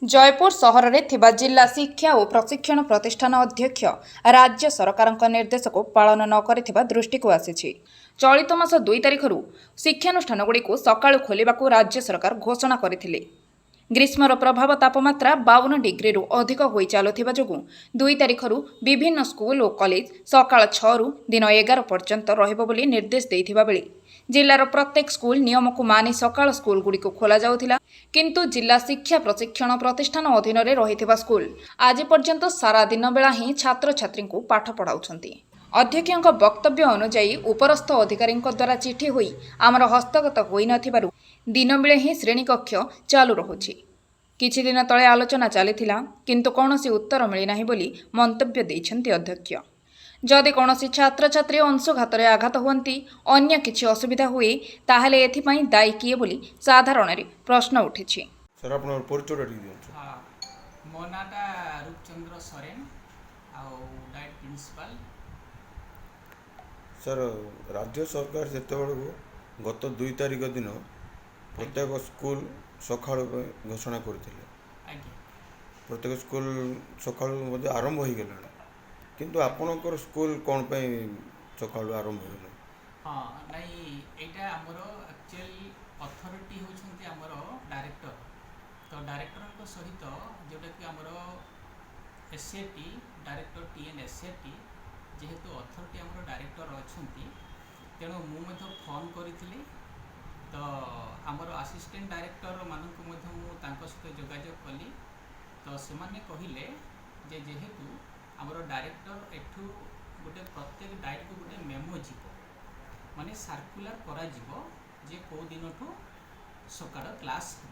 जयपुर सहर में थिबा जिला शिक्षा और प्रशिक्षण प्रतिष्ठान अध्यक्ष राज्य सरकार निर्देश को पालन न करिथिबा दृष्टि को आसी। चलित मास 2 तारिख शिक्षानुष्ठानगुड़ी सकाळु खोलिबाकू राज्य सरकार घोषणा करथिले। ग्रीष्मर प्रभाव तापमात्रा 52 डिग्री अधिक होई चालुथिबा जोगु 2 तारिख विभिन्न स्कूल और कॉलेज सकाळ 6 रु दिन 11 पर्यंत रहिबो बोली निर्देश देइथिबा बेले जिल्लार प्रत्येक स्कूल नियम को मानि सकाळ स्कूल गुडी को खोला जाउथिला, किंतु जिला शिक्षा प्रशिक्षण प्रतिष्ठान अधीन रे रहिथिबा स्कूल आज पर्यंत सारा दिन बेला ही छात्र छात्री को पाठ पढ़ाउछंती। अध्यक्षक वक्तव्य अनुसार उपरस्थ अधिकारी द्वारा चिठी होई आमर हस्तगत होई नथिबारु दिन बेले ही श्रेणी कक्ष चालू रहुछि। किछि दिन तळे आलोचना चलीथिला, किंतु कौनसी उत्तर मिली नाही बोली मंतव्य दैछंती अध्यक्ष। जदि कौनसी छात्र छात्री अंशुघात आघात हुअंती, अन्य किछि असुविधा हुए ताहले एथिपाई दायी किए बोली साधारण प्रश्न उठिछि। सर आपन परिचय दियौ। हां, मो नाटा रूपचंद्र सोरेन आउ डाइट प्रिंसिपल। सर राज्य सरकार जेतेबेले गत 2 तारिख दिन प्रत्येक स्कूल सकाळ घोषणा करथिले। प्रत्येक स्कूल सकाळ आरंभ हो गला, किंतु आपनकर स्कूल कौन पे सकाळ आरंभ हो? हाँ नहीं, एटा हमर एक्चुअली अथॉरिटी होछंती हमर डायरेक्टर। तो डायरेक्टर को सहित जोटा कि हमर एसएटी डायरेक्टर टीएन एसएटी जेहेतु अथॉरिटी हमर डायरेक्टर अछंती, तेणु मु मध्य फोन करिथिली। तो हमर असिस्टेंट डायरेक्टर मानक मध्य मु तांको सहित जोगाजोग कली। तो से माने कहिले जे जेहेतु हमर डायरेक्टर एठू गोटे प्रत्येक डाइट को गोटे मेमो जीव माने सर्कुलर करा जीव जे को दिन ठू सकाळ क्लास हो।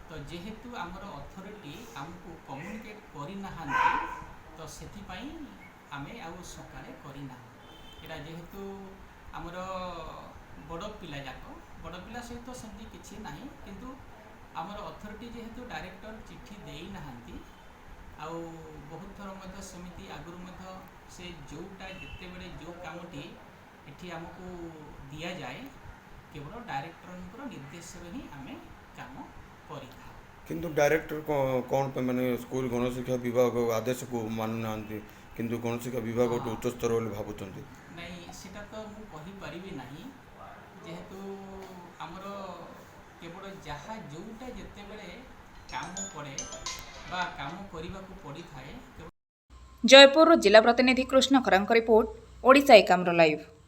तो जेहेतु हमर अथॉरिटी हमको कम्युनिकेट करि नाहांती, तो सेति पई आमे आउ सकाळे करि ना। एटा जेहेतु हमर बड़ पिला जाको बड़ पिला सहित सेमती किछि नाही, किंतु हमर अथॉरिटी जेहेतु डायरेक्टर चिट्ठी देई नाहांती आउ बहुत थर मध्य समिति आगुर मध्य से जोटा जिते बड़े जो कामटी एठी हमको दिया जाए केवल डायरेक्टर निर्देश ही आमे काम करिथा। किंतु डायरेक्टर कौन पे माने स्कूल गणशिक्षा विभाग आदेश को मानु नांती, किंतु गणशिक्षा विभाग उच्च स्तर बोली भाबुचंती। नहीं सेटा तो मु कहि परिबी नाही, जेहेतु हमर केवल जहा जोटा जिते बड़े काम पड़े बा काम करने को पड़ी थाए। जयपुर जिला प्रतिनिधि कृष्ण खरांक रिपोर्ट, ओडिशा एकाम्र लाइव।